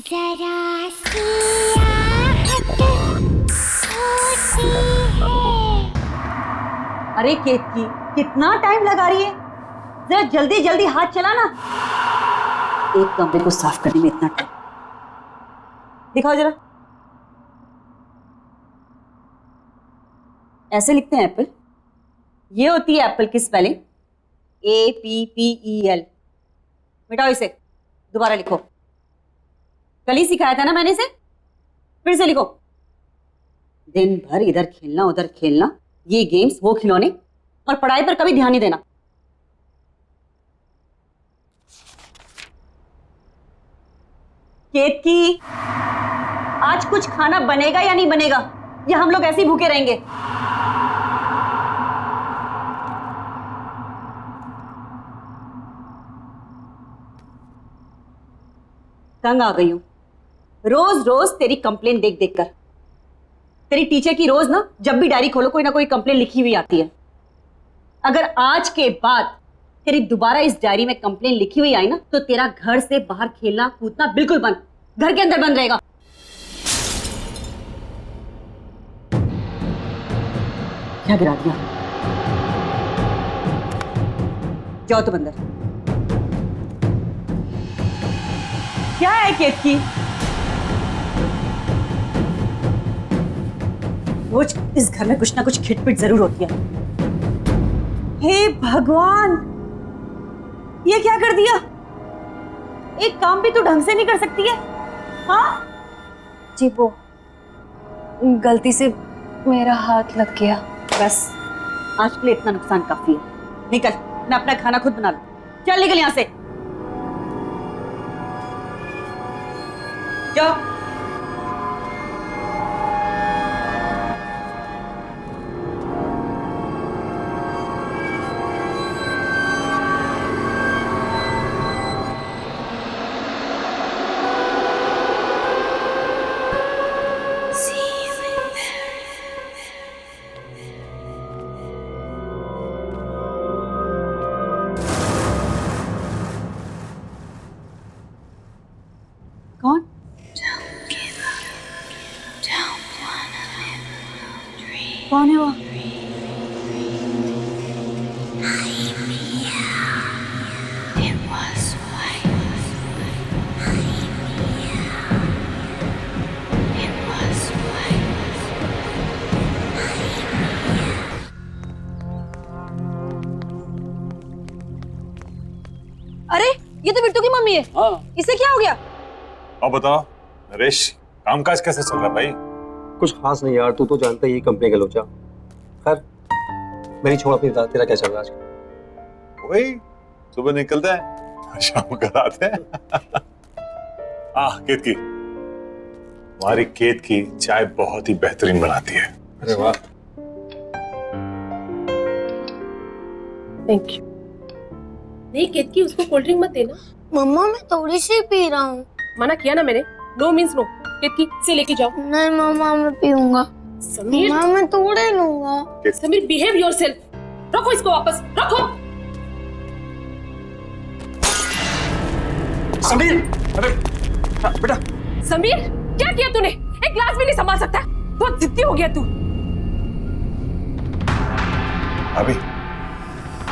जरा सी आहट होती है। अरे केतकी, कितना टाइम लगा रही है? जरा जल्दी जल्दी हाथ चला ना। एक कमरे को साफ करने में इतना टाइम। दिखाओ जरा। ऐसे लिखते हैं एप्पल। ये होती है एप्पल की स्पेलिंग, APPEL। मिटाओ इसे, दोबारा लिखो। कल ही सिखाया था ना मैंने इसे, फिर से लिखो। दिन भर इधर खेलना उधर खेलना, ये गेम्स वो खिलौने, और पढ़ाई पर कभी ध्यान नहीं देना। केतकी, आज कुछ खाना बनेगा या नहीं बनेगा, या हम लोग ऐसे ही भूखे रहेंगे? तंग आ गई हूं रोज रोज तेरी कंप्लेन देख देख कर। तेरी टीचर की रोज ना, जब भी डायरी खोलो कोई ना कोई कंप्लेन लिखी हुई आती है। अगर आज के बाद तेरी दोबारा इस डायरी में कंप्लेन लिखी हुई आई ना, तो तेरा घर से बाहर खेलना कूदना बिल्कुल बंद, घर के अंदर बंद रहेगा। क्या गिरा दिया? जाओ तुम अंदर। क्या है केतकी? रोज इस घर में कुछ ना कुछ खिटपिट जरूर होती है। हे भगवान, ये क्या कर दिया? एक काम भी तो ढंग से नहीं कर सकती है। हाँ जी, वो गलती से मेरा हाथ लग गया। बस, आज के लिए इतना नुकसान काफी है। निकल, मैं अपना खाना खुद बना लूं। चल निकल यहां से, जाओ। कौन? कौन है वो? अरे, ये तो बिट्टू की मम्मी है। हाँ। इसे क्या हो गया? अब बताओ नरेश, कामकाज कैसे चल रहा है भाई? कुछ खास नहीं यार, तू तो जानता ही है कंपनी का लोचा। खैर मेरी छोड़, अपनी बता, तेरा क्या चल रहा है आजकल? वही सुबह निकलते हैं, शाम घर आते हैं। केतकी, हमारी खेत की चाय बहुत ही बेहतरीन बनाती है। अरे वाह। Thank you. नहीं केतकी, उसको कोल्ड ड्रिंक मत देना। मम्मा मैं थोड़ी सी पी रहा हूँ। मना किया ना मैंने, नो मीन्स नो। केतकी से लेके जाओ। नहीं मम्मा मैं पीऊंगा। समीर, मम्मा मैं थोड़े लूंगा। Sameer behave yourself. रखो इसको वापस, रखो। समीर, अरे बेटा। समीर, क्या किया तूने? एक ग्लास भी नहीं संभाल सकता? बहुत जिद्दी हो गया तू। अभी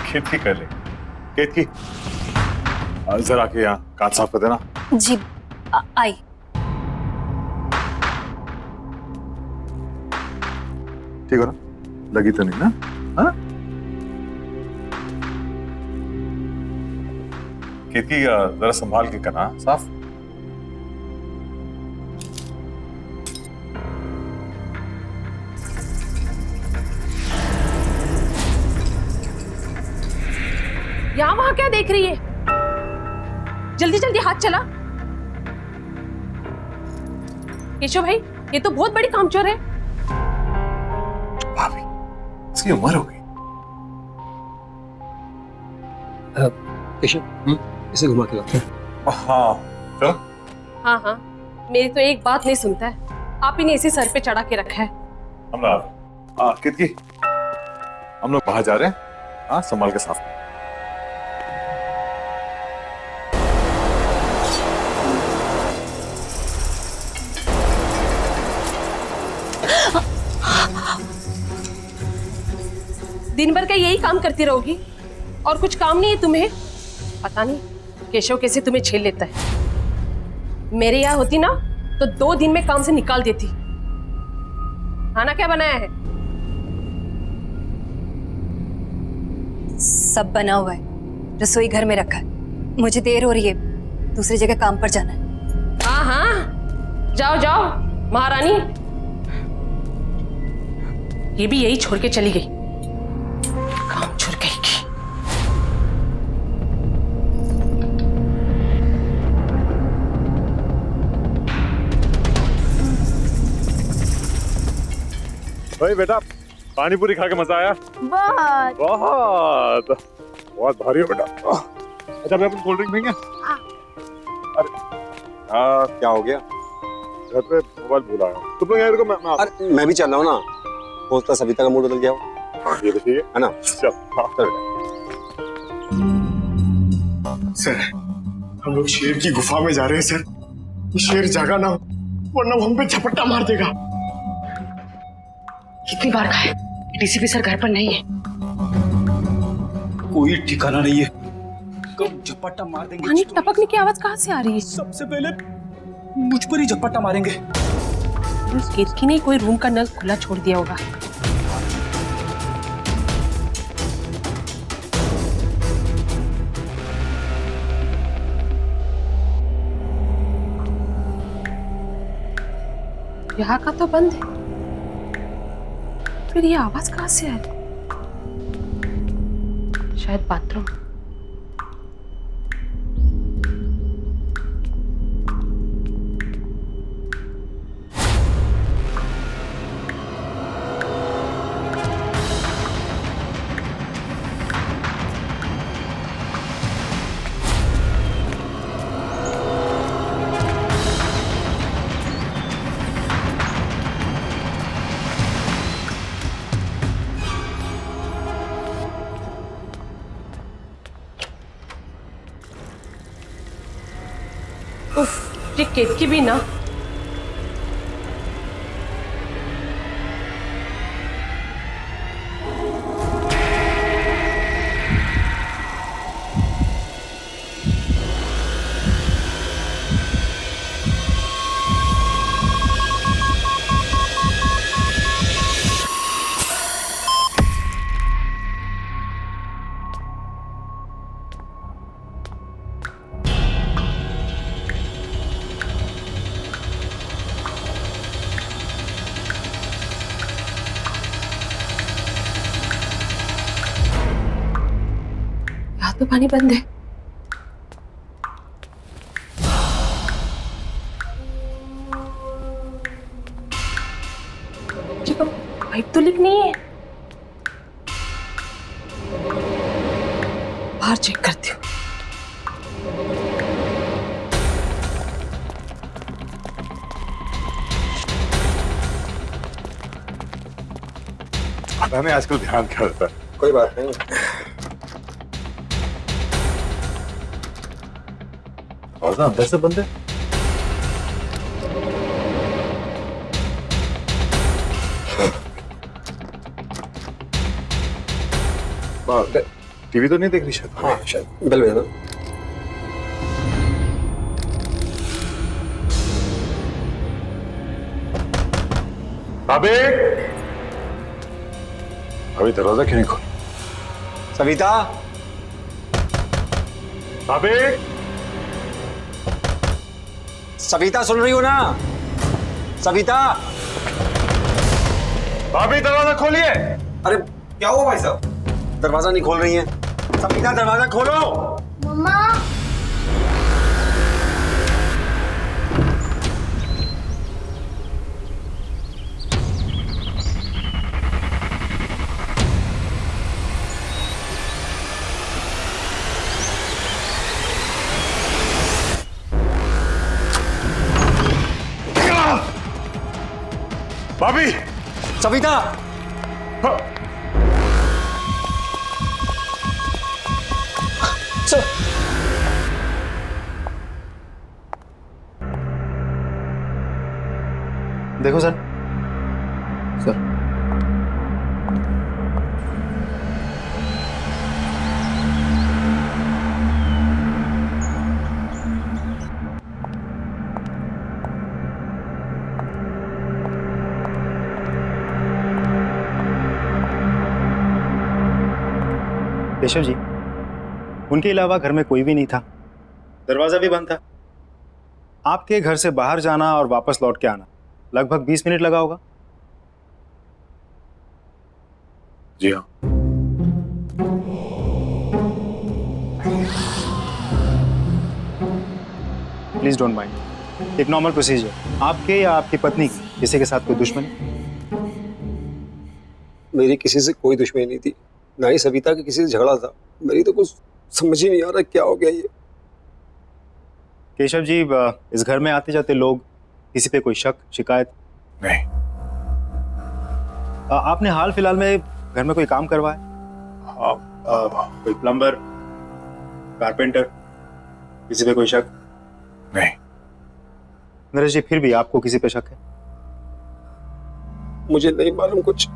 खेत की कर ले। खेत की जरा के यहाँ कांच साफ कर देना। जी आई। ठीक हो ना? लगी तो नहीं ना? हाँ? खेत की जरा संभाल के करना साफ। यहाँ वहां क्या देख रही है? जल्दी जल्दी हाथ चला। केशव भाई, ये तो बहुत बड़ी कामचोर है। भाभी, इसकी उम्र हो गई। केशव, इसे घुमा के लाते हैं। हाँ चलो। हाँ हाँ, मेरी तो एक बात नहीं सुनता है। आप ही ने इसे सर पे चढ़ा के रखा है। हम कितकी हम लोग बाहर जा रहे हैं। हाँ, संभाल के साफ। दिन भर का यही काम करती रहोगी और कुछ काम नहीं है तुम्हें? पता नहीं केशव कैसे तुम्हें झेल लेता है। मेरे यहाँ होती ना तो 2 दिन में काम से निकाल देती। खाना क्या बनाया है? सब बना हुआ है, रसोई घर में रखा है। मुझे देर हो रही है, दूसरी जगह काम पर जाना है। हाँ हाँ, जाओ जाओ महारानी। ये भी यही छोड़ के चली गई, काम छोड़ गई की। भाई बेटा, पानी पूरी खा के मजा आया? बहुत। बहुत बहुत भारी हो बेटा। अच्छा मैं अपन कोल्ड ड्रिंक पीएंगे? अरे क्या हो गया? घर पे मोबाइल भूल आया। तुम लोग यार को अरे मैं भी चल रहा हूँ ना, हो सकता है सविता का मूड बदल गया हो। ये तो ठीक है ना? चल हाँ। चल सर, हम लोग शेर की गुफा में जा रहे हैं सर। ये शेर जागा ना हो, वरना वो हम पे झपट्टा मार देगा। कितनी बार कहा है डीसीपी सर घर पर नहीं है। कोई ठिकाना नहीं है, कब झपट्टा मार देंगे। पानी टपकने की आवाज कहाँ से आ रही है? सबसे पहले मुझ पर ही झपट्टा मारेंगे। उस केतकी ने कोई रूम का नल खुला छोड़ दिया होगा। यहाँ का तो बंद है, फिर ये आवाज कहाँ से आ रही? शायद बाथरूम। उफ, ये केतकी भी ना। यहाँ तो पानी बंद है। पाइप तो लीक नहीं है। बाहर चेक करती हूँ। मैंने आजकल ध्यान क्या रहता है? कोई बात नहीं। और ना अंदर से बंद है। टीवी तो नहीं देख रही शायद? हाँ शायद बेल बजा दो। अबे अभी दरवाजा क्यों नहीं खोल? सविता, अबे सविता सुन रही हो ना? सविता, भाभी दरवाजा खोलिए। अरे क्या हुआ भाई साहब? दरवाजा नहीं खोल रही है। सविता दरवाजा खोलो। मम्मा। भाभी, सविता, हाँ। देखो सर। सर केशव जी, उनके अलावा घर में कोई भी नहीं था, दरवाजा भी बंद था। आपके घर से बाहर जाना और वापस लौट के आना लगभग 20 मिनट लगा होगा। जी हाँ। प्लीज डोंट माइंड, एक नॉर्मल प्रोसीजर। आपके या आपकी पत्नी की किसी के साथ कोई दुश्मनी? मेरी किसी से कोई दुश्मनी नहीं थी, ना ही सविता के किसी से झगड़ा था। मेरी तो कुछ समझ ही नहीं आ रहा क्या हो गया ये। केशव जी, इस घर में आते जाते लोग, किसी पे कोई शक शिकायत? नहीं। आपने हाल फिलहाल में घर में कोई काम करवाया? कोई प्लम्बर, कारपेंटर, किसी पे कोई शक? नहीं। नरेश जी, फिर भी आपको किसी पे शक है? मुझे नहीं मालूम कुछ।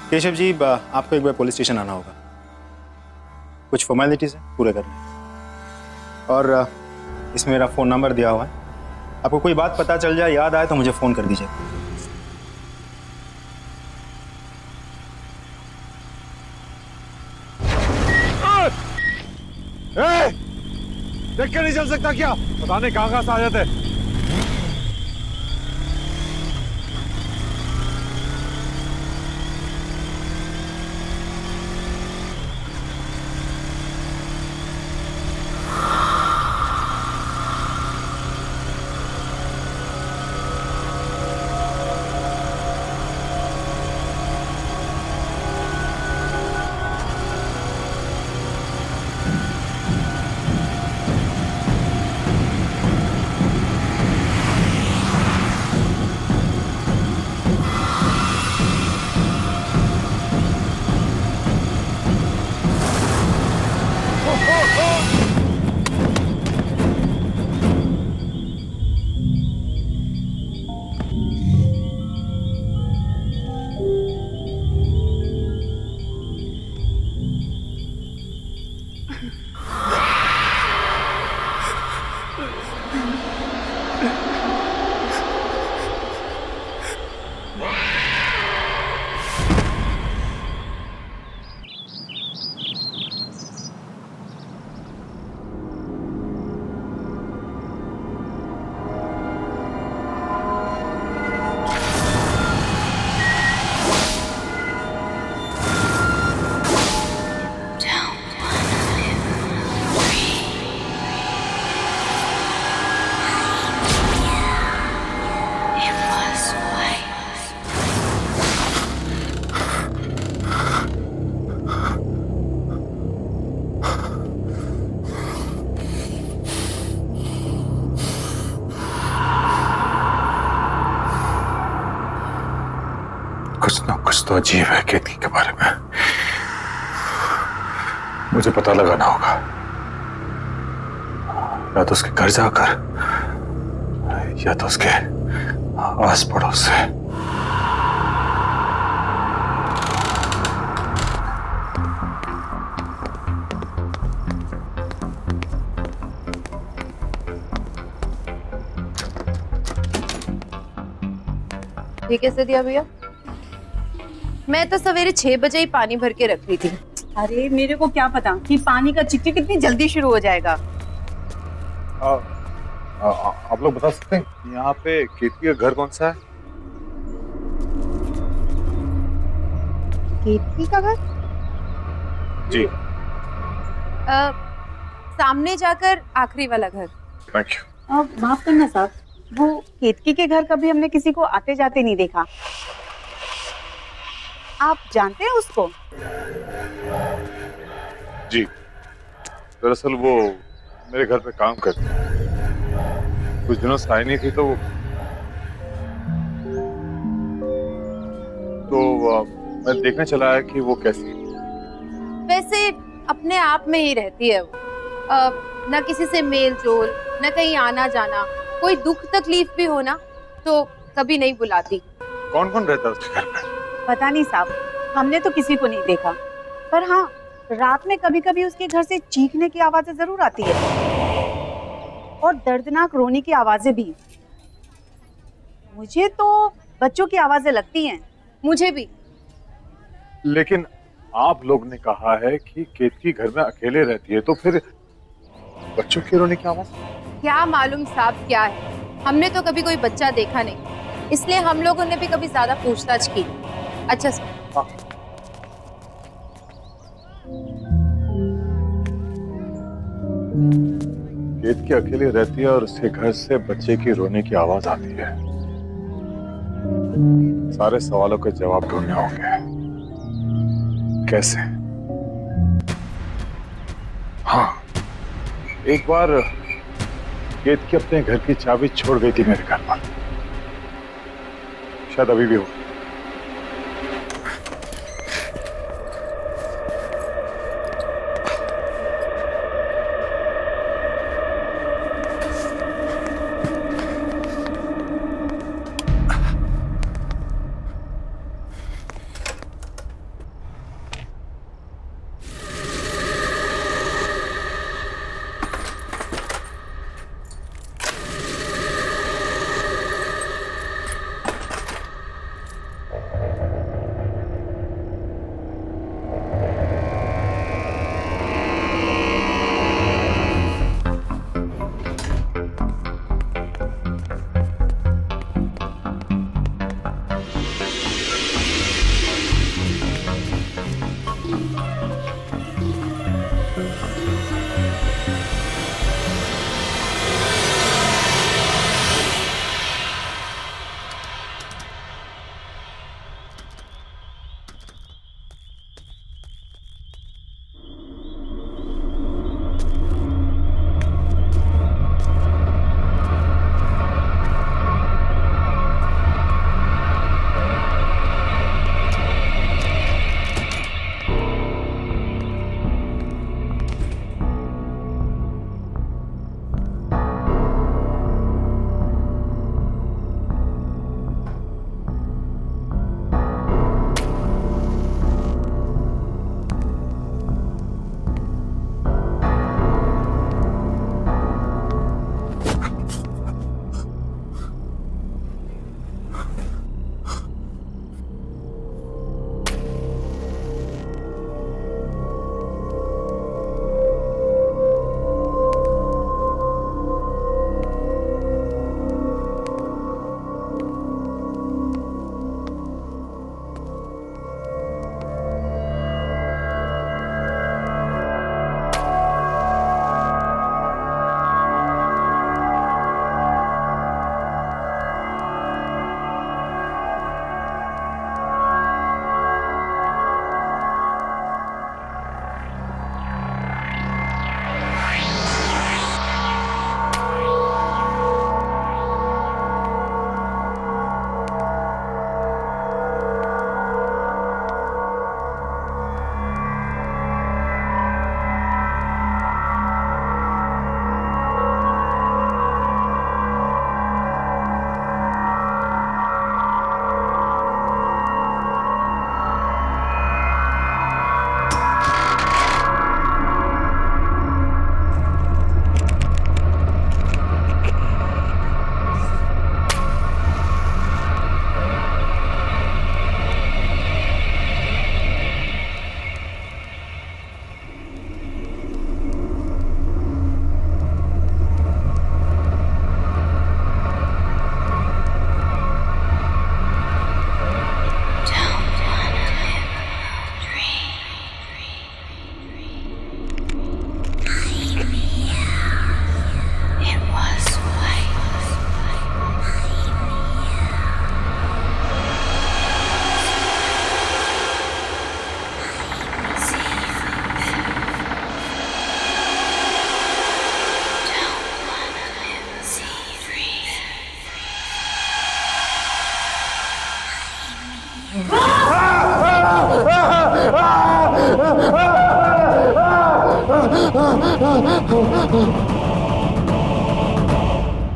केशव जी, आपको एक बार पुलिस स्टेशन आना होगा, कुछ फॉर्मेलिटीज है पूरे करने, और इसमें मेरा फ़ोन नंबर दिया हुआ है। आपको कोई बात पता चल जाए, याद आए तो मुझे फ़ोन कर दीजिए। देख के नहीं चल सकता क्या? पता नहीं कहाँ से आ जाते। कुछ ना कुछ तो अजीब है केतकी के बारे में। मुझे पता लगाना होगा, या तो उसके घर जाकर या तो उसके आस पड़ोस से। ये कैसे दिया भैया? मैं तो सवेरे 6 बजे ही पानी भर के रख ली थी। अरे मेरे को क्या पता कि पानी का चिकचिक कितनी जल्दी शुरू हो जाएगा। आप लोग बता सकते हैं यहाँ पे केतकी का घर कौन सा है? केतकी का घर? जी। सामने जाकर आखिरी वाला घर। Thank you. माफ करना साहब, वो केतकी के घर कभी हमने किसी को आते जाते नहीं देखा। आप जानते हैं उसको? जी, दरअसल वो मेरे घर पे काम करती है। कुछ दिनों से आई नहीं थी तो मैं देखने चला आया कि वो कैसी है। वैसे अपने आप में ही रहती है वो, न किसी से मेल जोल, न कहीं आना जाना। कोई दुख तकलीफ भी हो ना तो कभी नहीं बुलाती। कौन कौन रहता है उसके घर पे? पता नहीं साहब, हमने तो किसी को नहीं देखा, पर हाँ रात में कभी कभी उसके घर से चीखने की आवाजें जरूर आती है और दर्दनाक रोने की आवाजें भी। मुझे तो बच्चों की आवाजें लगती हैं। मुझे भी। लेकिन आप लोग ने कहा है कि केतकी घर में अकेले रहती है, तो फिर बच्चों के रोने की आवाज? क्या मालूम साहब क्या है, हमने तो कभी कोई बच्चा देखा नहीं, इसलिए हम लोगों ने भी कभी ज्यादा पूछताछ की। अच्छा सर। हाँ। केतकी अकेले रहती है और उसके घर से बच्चे की रोने की आवाज आती है। सारे सवालों के जवाब ढूंढने होंगे। कैसे? हाँ, एक बार केतकी अपने घर की चाबी छोड़ गई थी मेरे घर पर, शायद अभी भी हो।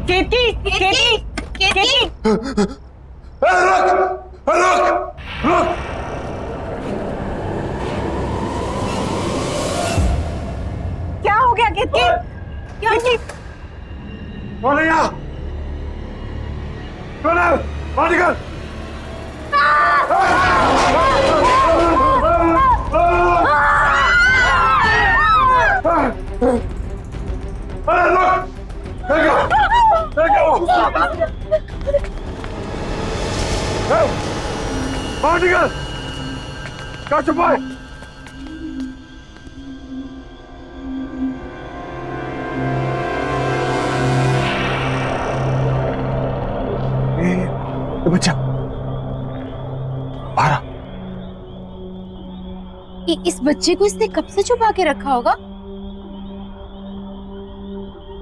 केतकी, केतकी, केतकी। रुक, रुक, रुक। क्या हो गया केतकी? क्या कौन है यहाँ? कौन है? बाहर निकल। अरे लोग बाहर निकल, क्या छुपा है? ये बच्चा बाहर आ। इस बच्चे को इसने कब से छुपा के रखा होगा?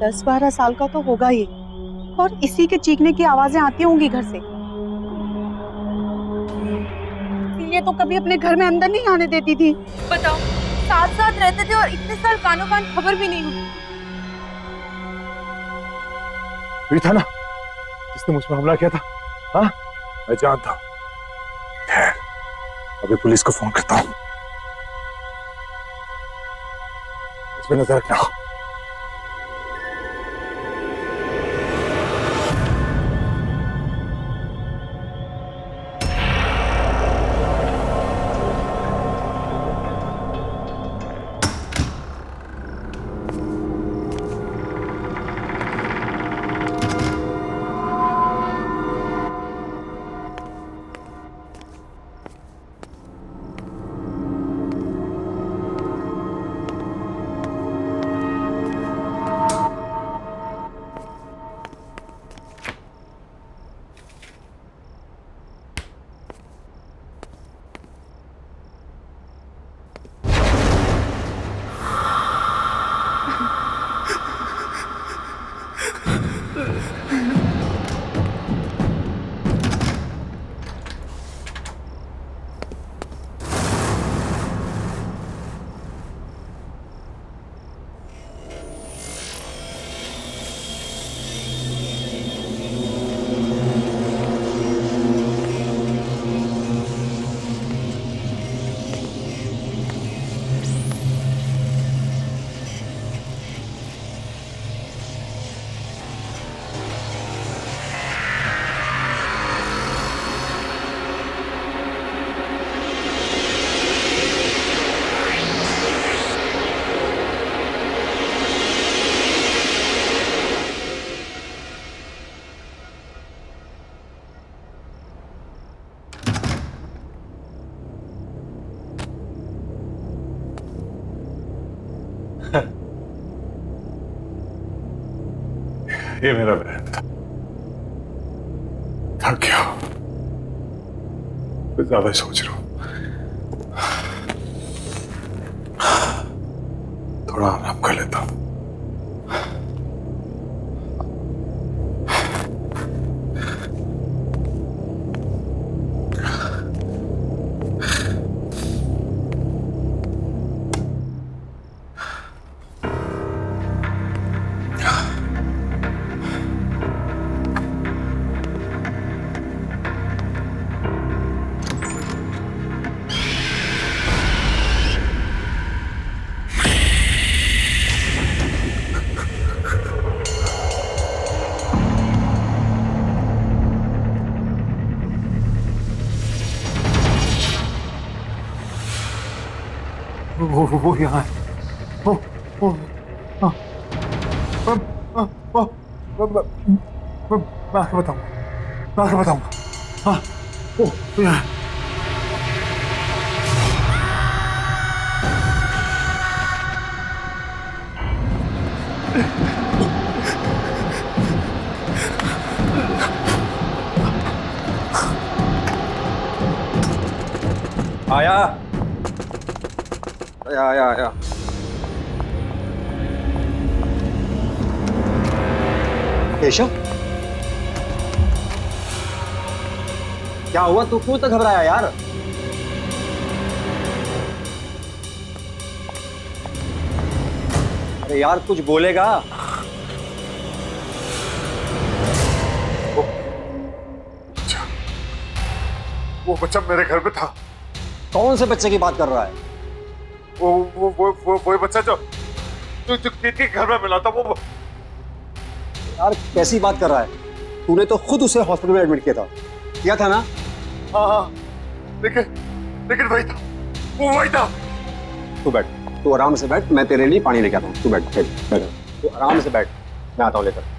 10-12 साल का तो होगा ये, और इसी के चीखने की आवाजें आती होंगी घर से। ये तो कभी अपने घर में अंदर नहीं आने देती थी। बताओ, साथ साथ रहते थे और इतने साल कानों कान खबर भी नहीं हुई। वही था ना जिसने मुझ पर हमला किया था? हाँ, मैं जानता हूँ। खैर, अभी पुलिस को फोन करता हूँ। इसमें नजर रखना। ये मेरा बहन था। थक गया, मैं ज्यादा ही सोच रहा हूं। थोड़ा आराम कर लेता हूं। वो यहाँ है। मैं आके बताऊंगा। हाँ, वो यहाँ है। आया। केशव, क्या हुआ? तू क्यों तक घबराया यार? अरे यार कुछ बोलेगा। वो बच्चा मेरे घर पे था। कौन से बच्चे की बात कर रहा है? वो बच्चा जो के घर में मिला था। वो यार कैसी बात कर रहा है? तूने तो खुद उसे हॉस्पिटल में एडमिट किया था ना? हाँ, लेकिन वही था, वो वही था। तू बैठ। तू आराम से बैठ, मैं तेरे लिए पानी लेके आता हूँ। तू बैठ बैठ, तू आराम से बैठ, मैं आता हूँ लेकर।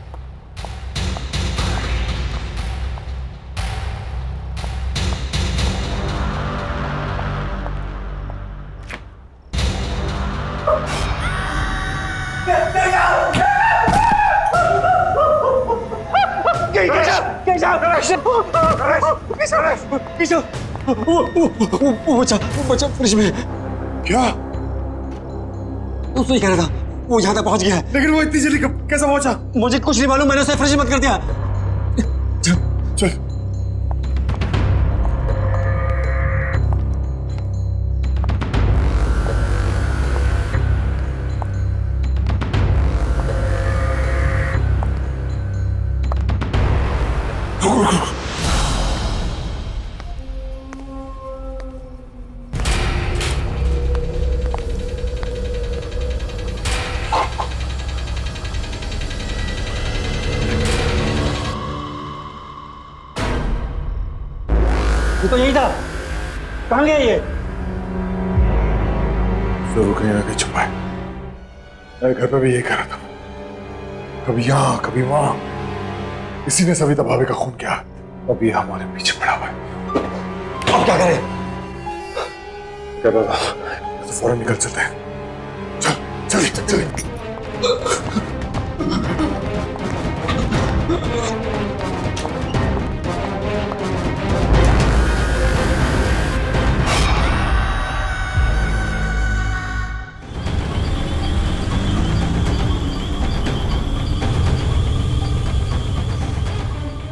वो बच्चा फ्रिज में। क्या? उसको ही कह रहा था, वो यहाँ तक पहुँच गया है। लेकिन वो इतनी जल्दी कैसे पहुंचा? मुझे कुछ नहीं मालूम, मैंने उसे फ्रिज में बंद कर दिया। चल चल। ये तो यही था, कहाँ गया ये? जरूर कहीं ना कहीं छुपा है। मेरे घर पे भी यही करा था, कभी यहाँ कभी वहां। इसी ने सविता भाभी का खून किया, अब ये हमारे पीछे पड़ा हुआ है। अब क्या करें? क्या पता, तो फौरन निकल चलते हैं। चल चल चल।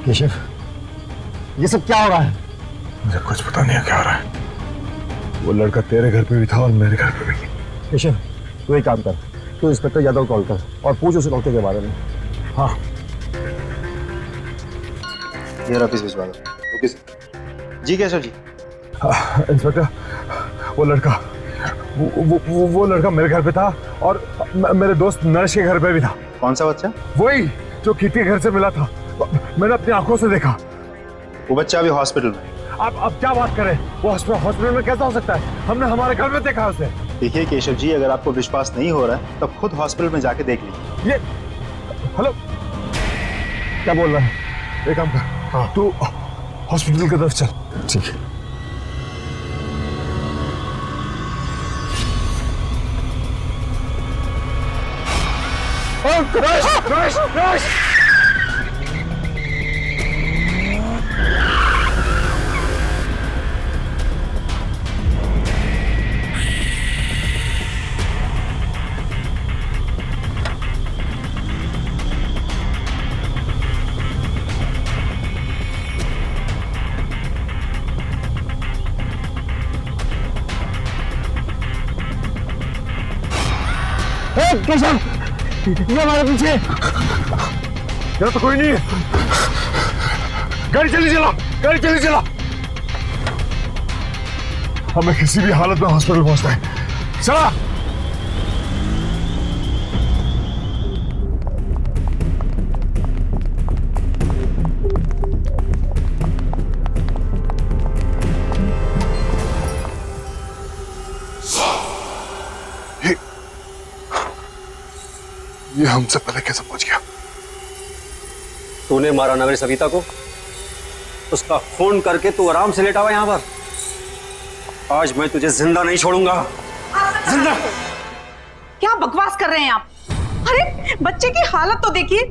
केशव, ये सब क्या हो रहा है? मुझे कुछ पता नहीं है क्या हो रहा है। वो लड़का तेरे घर पे भी था और मेरे घर पे भी। केशव, तू एक काम कर, तू इंस्पेक्टर यादव कॉल कर और पूछ उसे डॉक्टर के बारे में। हाँ, ये ऑफिस भिजवा दो। Okay sir. जी केशव जी। इंस्पेक्टर, वो लड़का वो लड़का मेरे घर पे था और मेरे दोस्त नरेश के घर पे भी था। कौन सा बच्चा? वही जो कीर्ति के घर से मिला था, मैंने अपनी आंखों से देखा। वो बच्चा अभी हॉस्पिटल में। अब क्या बात करें, वो हॉस्पिटल में कैसा हो सकता है? हमने हमारे घर में देखा उसे। देखिए केशव जी, अगर आपको विश्वास नहीं हो रहा है तब खुद हॉस्पिटल में जाके देख लीजिए। ये हेलो, क्या बोल रहा है? एक काम कर, हाँ, तू हॉस्पिटल की तरफ चल। ठीक है। नरेश! केशव, ये हमारे पीछे। यहाँ तो कोई नहीं है। गाड़ी चली चला। हमें किसी भी हालत में हॉस्पिटल पहुंचना है। चला। ये हमसे पहले कैसे पहुंच गया? तूने मारा ना मेरी सविता को, उसका खून करके तू आराम से लेटा हुआ यहाँ पर। आज मैं तुझे जिंदा नहीं छोड़ूंगा। जिंदा। क्या बकवास कर रहे हैं आप? अरे बच्चे की हालत तो देखिए।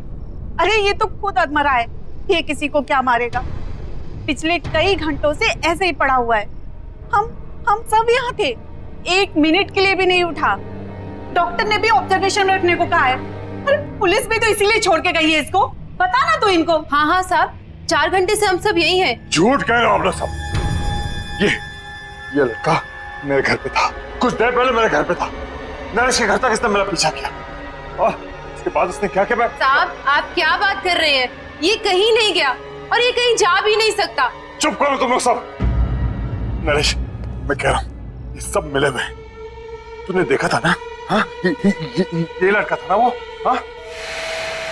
अरे ये तो खुद अधमरा है, ये किसी को क्या मारेगा? पिछले कई घंटों से ऐसे ही पड़ा हुआ है। हम सब यहाँ थे, 1 मिनट के लिए भी नहीं उठा। डॉक्टर ने भी ऑब्जर्वेशन रखने को कहा है। अरे पुलिस भी तो इसीलिए छोड़ के गई है इसको। बता ना तू इनको। हाँ साहब, 4 घंटे से हम सब यही हैं। झूठ कह रहे हो आप लोग सब। ये लड़का मेरे घर पे था, कुछ देर पहले मेरे घर पे था। नरेश के घर तक इसने मेरा पीछा किया और उसके बाद उसने क्या किया? साहब, आप क्या बात कर रहे हैं? ये कहीं नहीं गया और ये कहीं जा भी नहीं सकता। चुप करो तुम लोग सब। नरेश, मैं कह रहा हूँ ये सब मिले हुए। तूने देखा था ना? हाँ, ये लड़का था ना वो? हाँ,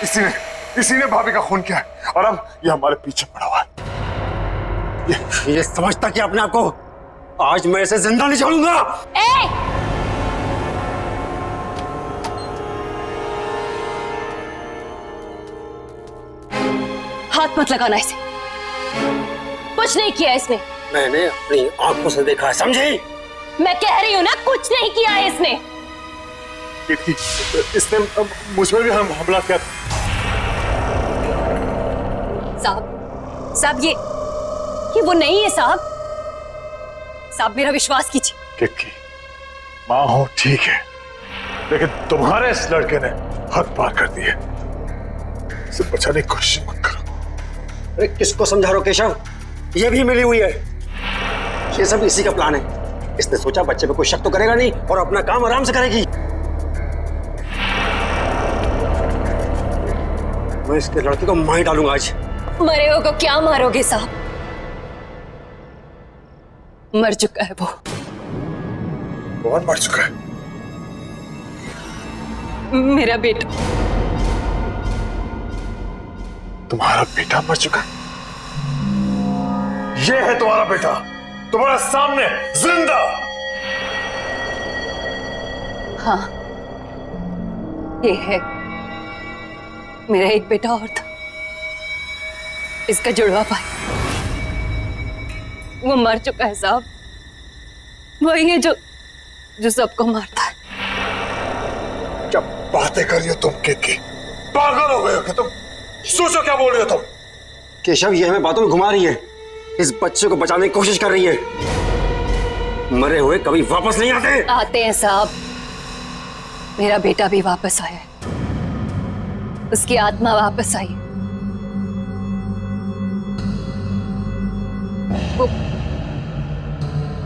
इसी ने भाभी का खून किया है और अब ये हमारे पीछे पड़ा हुआ है। ये समझता कि अपने आप को आज मैं इसे जिंदा नहीं छोड़ूंगा। हाथ मत लगाना इसे, कुछ नहीं किया इसने। मैंने अपनी आंखों से देखा है, समझी? मैं कह रही हूँ ना, कुछ नहीं किया है इसने। इसने मुझ पर भी हमला किया। साहब ये वो नहीं है साहब। साहब मेरा विश्वास कीजिए। किक्की, माँ हो ठीक है, लेकिन तुम्हारे इस लड़के ने हद पार कर दी है। इसे बचाने की कोशिश मत करो। अरे किसको समझा रहे हो केशव? ये भी मिली हुई है। ये सब इसी का प्लान है। इसने सोचा बच्चे पे कोई शक तो करेगा नहीं और अपना काम आराम से करेगी। मैं इसके लड़के को मार डालूंगा आज। मरे हो को क्या मारोगे साहब? मर चुका है वो। कौन मर चुका है? मेरा बेटा। तुम्हारा बेटा मर चुका है? ये है तुम्हारा बेटा, तुम्हारे सामने जिंदा। हाँ, ये है। मेरा एक बेटा और था, इसका जुड़वा भाई। वो मर चुका है साहब। वही है जो सबको मारता है। क्या बातें कर रही हो तुम किक्की? पागल हो गए हो क्या तुम? सोचो क्या बोल रही हो तुम? केशव ये हमें बातों में घुमा रही है। इस बच्चे को बचाने की कोशिश कर रही है। मरे हुए कभी वापस नहीं आते। आते हैं साहब। मेरा बेटा भी वापस आया है, उसकी आत्मा वापस आई है।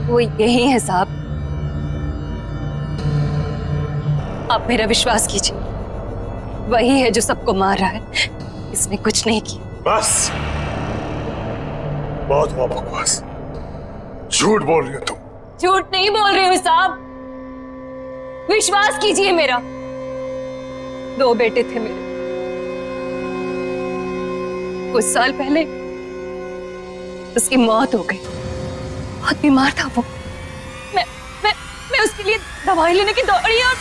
वो यही है साहब। आप मेरा विश्वास कीजिए, वही है जो सबको मार रहा है। इसने कुछ नहीं किया। बस, बहुत हुआ बकवास। झूठ बोल रही हो तुम। झूठ नहीं बोल रही हूँ साहब, विश्वास कीजिए मेरा। 2 बेटे थे मेरे। कुछ साल पहले उसकी मौत हो गई। बहुत बीमार था वो। मैं उसके लिए दवाई लेने की दौड़ी और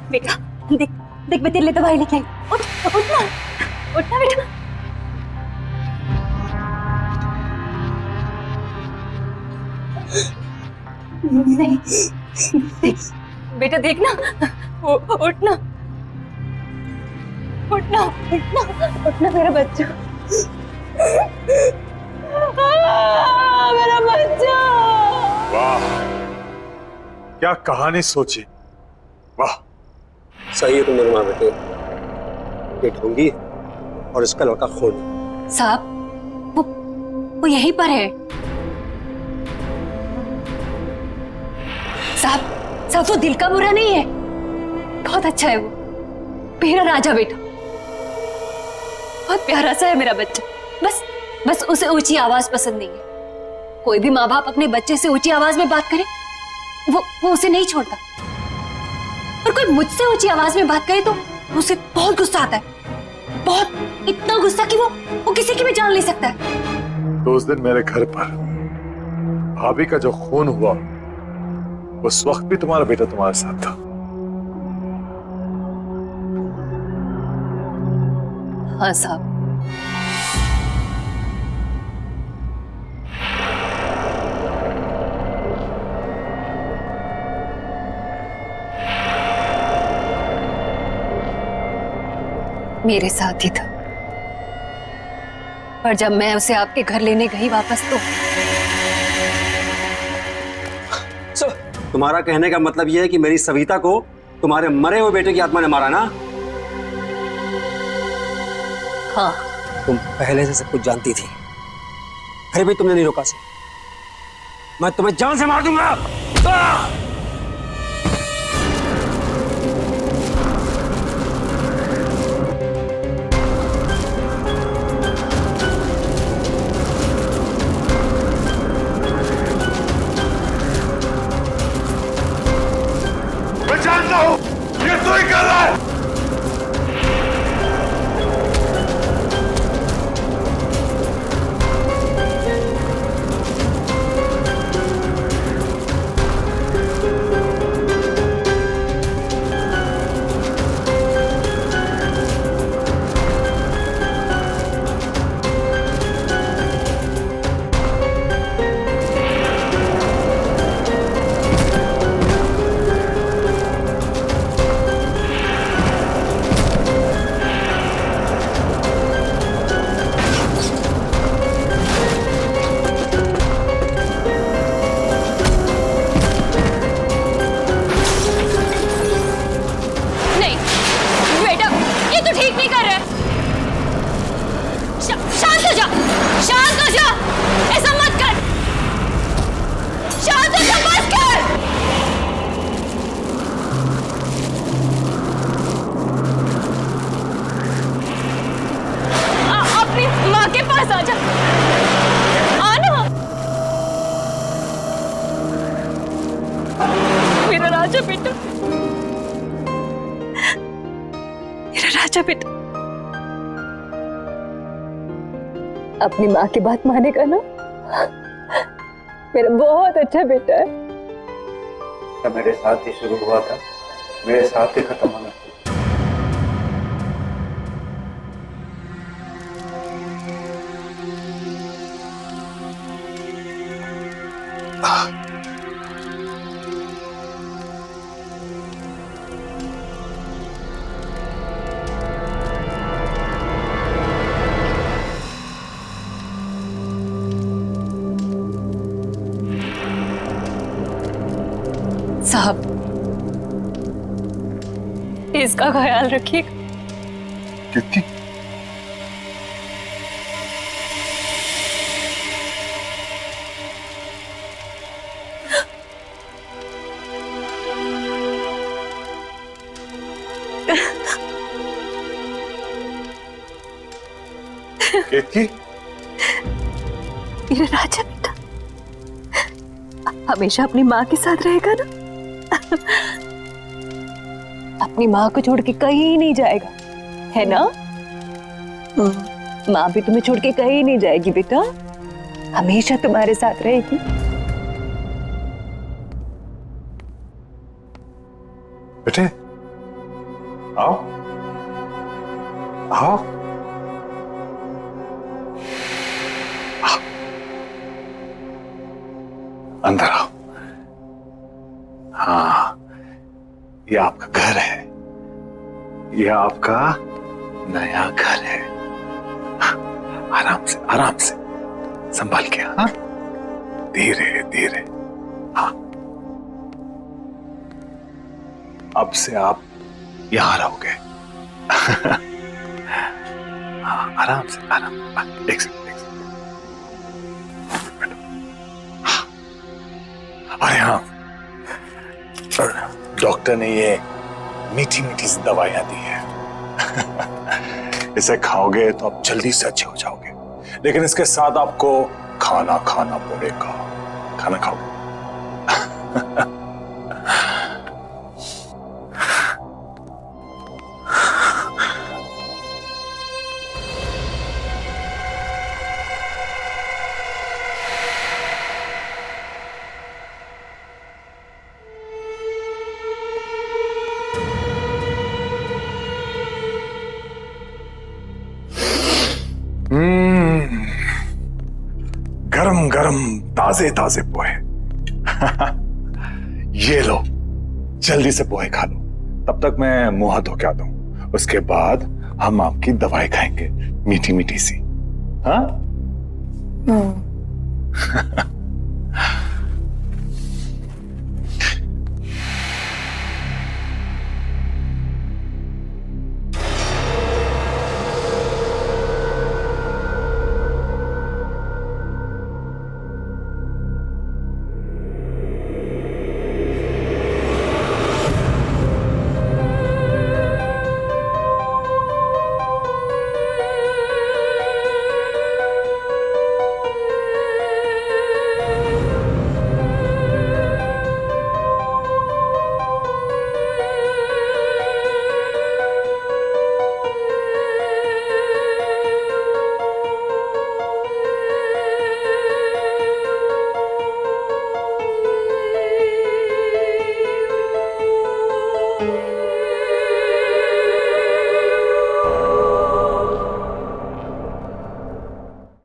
बेटा देख देख, मैं तेरे लिए दवाई लेके आई। उठना उठना बेटा। नहीं देख बेटा, देखना। उठना उठना उठना उठना मेरा बच्चा। मेरा बच्चा। वाह, क्या कहानी सोची। वाह, सही है तुम दोनों माँ बेटे। ये ढोंगी और इसका लड़का खून। साहब वो यहीं पर है। साहब वो दिल का बुरा नहीं है, बहुत अच्छा है वो। मेरा राजा बेटा, बहुत प्यारा सा है मेरा बच्चा। बस उसे ऊंची आवाज पसंद नहीं है। कोई भी माँ बाप अपने बच्चे से ऊंची आवाज में बात करे वो उसे नहीं छोड़ता। और कोई मुझसे ऊंची आवाज में बात करे तो उसे बहुत गुस्सा आता है। बहुत, इतना गुस्सा कि वो किसी की भी जान ले सकता है। तो उस दिन मेरे घर पर भाभी का जो खून हुआ, उस वक्त भी तुम्हारा बेटा तुम्हारे साथ था। हाँ साहब। मेरे साथ ही था, पर जब मैं उसे आपके घर लेने गई वापस तो तुम्हारा कहने का मतलब यह है कि मेरी सविता को तुम्हारे मरे हुए बेटे की आत्मा ने मारा ना? हाँ। तुम पहले से सब कुछ जानती थी, फिर भी तुमने नहीं रोका से। मैं तुम्हें जान से मार दूंगा। मैं जानता हूं ये तू ही कर रहा है। राजा बेटा, मेरा राजा बेटा। अपनी माँ की बात मानेगा ना? मेरा बहुत अच्छा बेटा है। मेरे साथ ही शुरू हुआ था, मेरे साथ ही खत्म होना। साहब, इसका ख्याल रखिएगा। कीर्ति, कीर्ति, मेरा राजा बेटा हमेशा अपनी माँ के साथ रहेगा ना? अपनी माँ को छोड़ के कहीं नहीं जाएगा, है ना? माँ भी तुम्हें छोड़ के कहीं नहीं जाएगी बेटा, हमेशा तुम्हारे साथ रहेगी। बेटे आओ आओ। अंदर आओ। हाँ, ये आपका घर है, ये आपका नया घर है। आराम से संभाल के। हाँ, धीरे धीरे। हाँ, अब से आप यहां रहोगे। हाँ, आराम से। एक सेकंड। अरे हाँ, डॉक्टर ने ये मीठी मीठी सी दवाइयां दी है। इसे खाओगे तो आप जल्दी से अच्छे हो जाओगे, लेकिन इसके साथ आपको खाना खाना पड़ेगा। खाना खाओगे? गरम गरम ताजे ताजे पोहे। ये लो, जल्दी से पोहे खा लो, तब तक मैं मुंह हाथ धो के आता हूं। उसके बाद हम आपकी दवाई खाएंगे, मीठी मीठी सी। हाँ?